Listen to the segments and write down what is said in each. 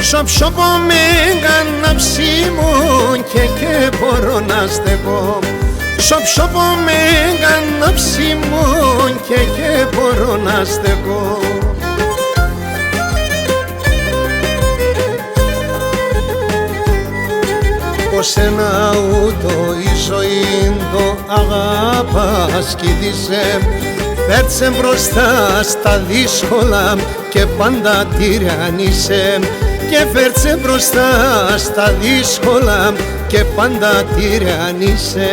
Σοπ σοπ με ψήμουν και μπορώ να στεγώ. Σοπ σοπ με ψήμουν και μπορώ να στεγώ. Πως ένα ούτω η ζωή το αγάπας κοίτησε. Φέρτσε μπροστά στα δύσκολα και πάντα τυραννίσε. Και φέρτσε μπροστά στα δύσκολα και πάντα τυραννίσε.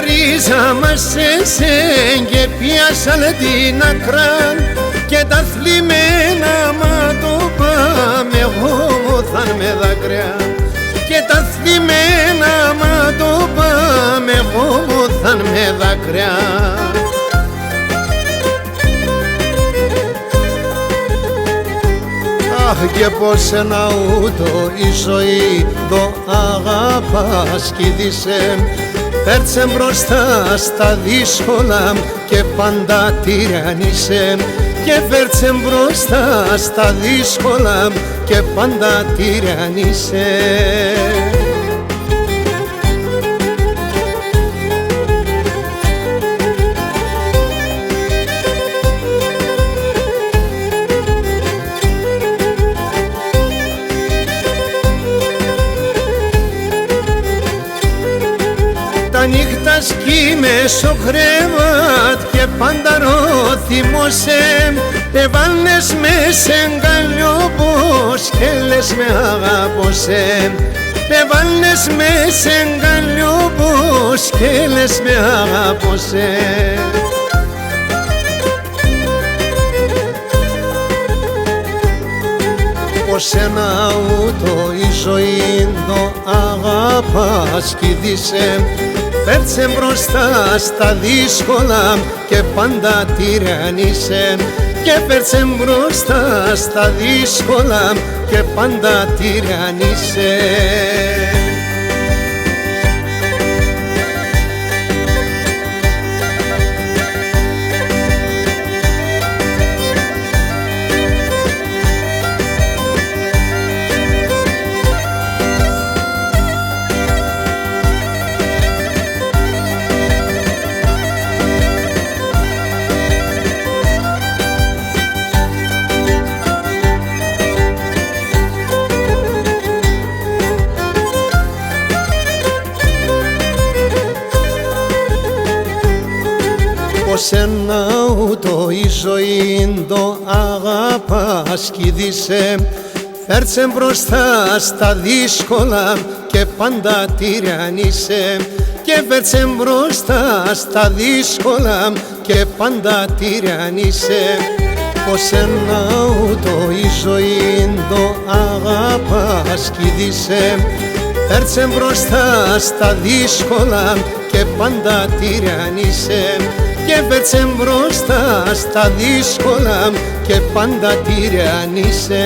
Ρίζα μας εσέν και πιάσαν την άκρα και τα θλιμμένα μάτωπα με γόμωθαν με δάκρυα. Και τα θλιμμένα μάτωπα με γόμωθαν με δάκρυα. Αχ, και πως ένα ούτω η ζωή το αγάπας κοίτησε. Φέρτσε μπροστά στα δύσκολα και πάντα τυραννίσε. Και φέρτσε μπροστά στα δύσκολα και πάντα τυραννίσε. Τα νύχτα σκύμες στο κρεβάτ και πάντα ροθυμώσαι. Εβάλνες με σε γκαλιόπος και λες με αγάπωσε. Εβάλνες με σε γκαλιόπος και λες με αγάπωσε. Πως ένα ούτω η ζωή το αγάπας κοίτησε. Φέρτσε μπροστά στα δύσκολα και πάντα τυραννίσε. Και φέρτσε μπροστά στα δύσκολα και πάντα τυραννίσε. Πως ένα ούτω η ζωή το αγάπας κοίτησε. Φέρτσε μπροστά στα δύσκολα και πάντα τυραννίσε. Και φέρτσε μπροστά στα δύσκολα και πάντα τυραννίσε. Πως ένα ούτω η ζωή το αγάπας κοίτησε. Φέρτσε μπροστά στα δύσκολα και πάντα τυραννίσε. Και φέρτσε μπροστά στα δύσκολα και πάντα τυραννίσε.